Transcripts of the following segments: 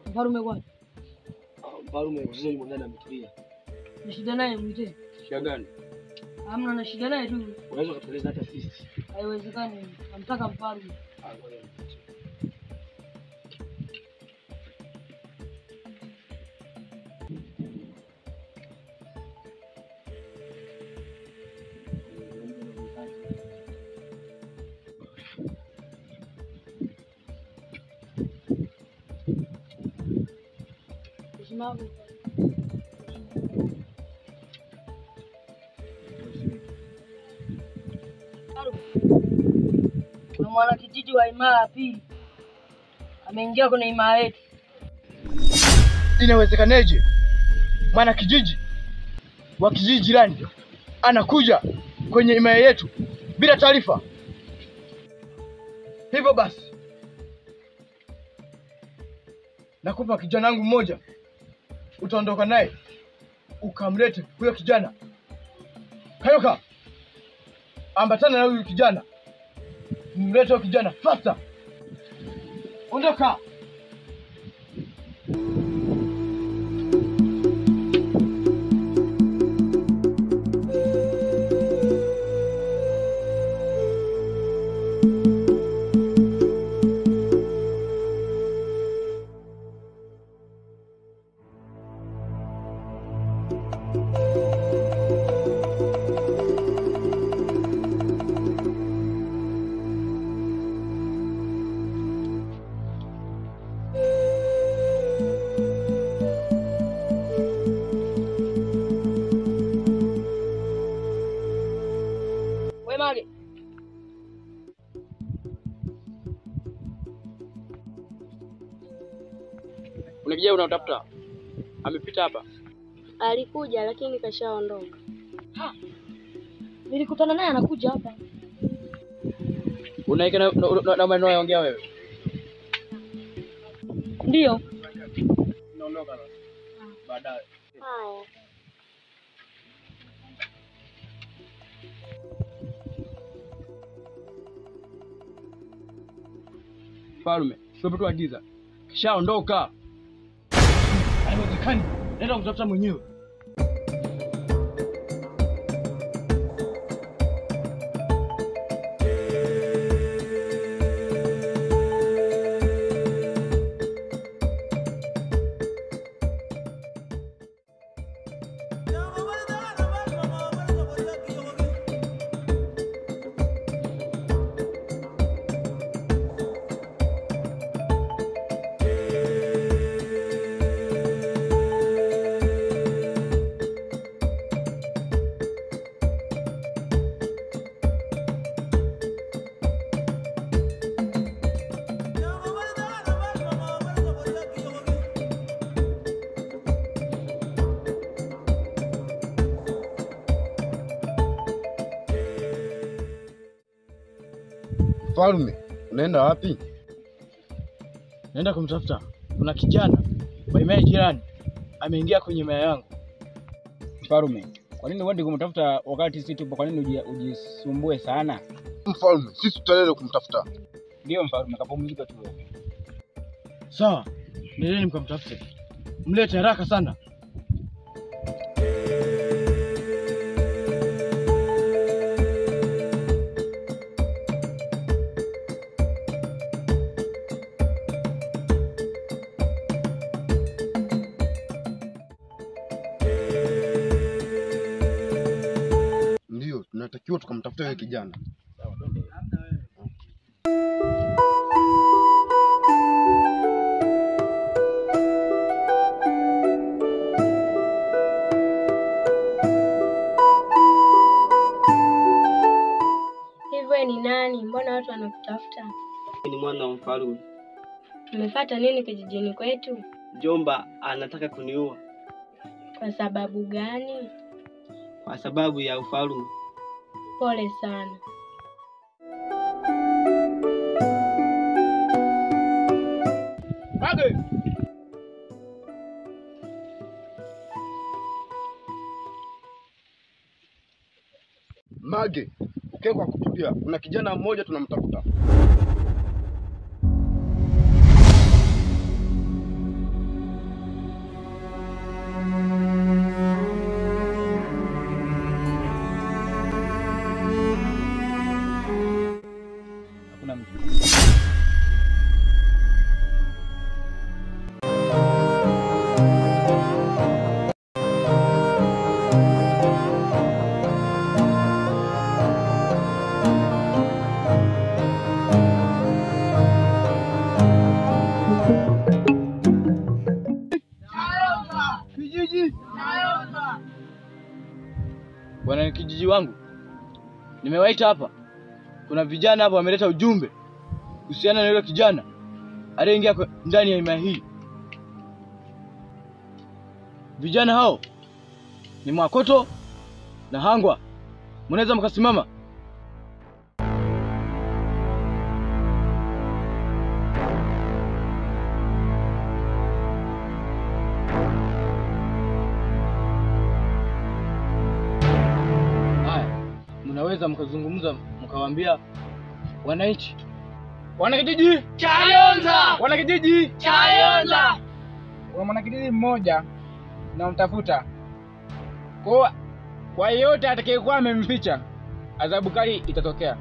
Mfarume kwani? Mfarume mzee yumo ndani ametulia. Ni shida naye mzee? Shida gani? Hamna, na shida naye tu. Unaweza kutueleza hata sisi? Haiwezekani. Namtaka mfarume. Mama. Na mwana kijiji wa Imara pili ameingia kwenye Imara yetu. Inawezekaneje? Mwana kijiji wa kijiji jirani anakuja kwenye Imara yetu bila taarifa. Hivyo basi nakupa kijana wangu mmoja, utaondoka naye ukamlete huyo kijana. Kayoka, ambatana na huyo kijana, mlete huyo kijana faster. Ondoka. Mage. Kuna kijana unatafuta? Amepita hapa. Alikuja lakini kashaondoka. Nilikutana naye anakuja hapa. Unaika na maneno yaongea wewe? Ndio. Naondoka baadaye. Haya. Mfalme, sio tu agiza. Kishaondoka. Haiwezekani. Nenda kutafuta mwenyewe. Mfalme, unaenda wapi? Naenda kumtafuta. Kuna kijana wa imaya jirani ameingia kwenye imaya yangu. Mfalme, kwa nini uende kumtafuta wakati sisi tupo? Kwa nini ujisumbue sana? Mfalme, sisi tutaenda kumtafuta. Ndio mfalme, kapumzika tu. Sawa, nendeni mkamtafute. Mlete haraka sana. tunatakiwa tukamtafuta yule kijana. Sawa, twende. Hivyo ni nani? Mbona watu wanakutafuta? Ni mwana wa mfalme. Umefuata nini kijijini kwetu? Jomba anataka kuniua. Kwa sababu gani? Kwa sababu ya ufalme. Pole sana. Mage. Mage, ukae kwa kutulia. Kuna kijana mmoja tunamtafuta. Hakuna mtu. Bwana kijiji wangu, nimewaita hapa. Kuna vijana hapa wameleta ujumbe kuhusiana na yule kijana aliyeingia ndani ya himaya hii. Vijana hao ni Mwakoto na Hangwa. Mnaweza mkasimama? Mnaweza mkazungumza mkawaambia wananchi. Wanakijiji Chayonza! Wanakijiji Chayonza! kuna mwanakijiji mmoja na mtafuta. Kwa yeyote atakayekuwa amemficha, adhabu kali itatokea.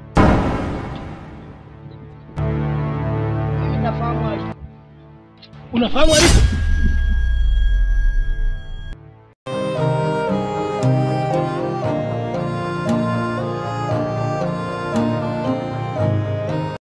Mimi nafahamu alipo. Unafahamu alipo?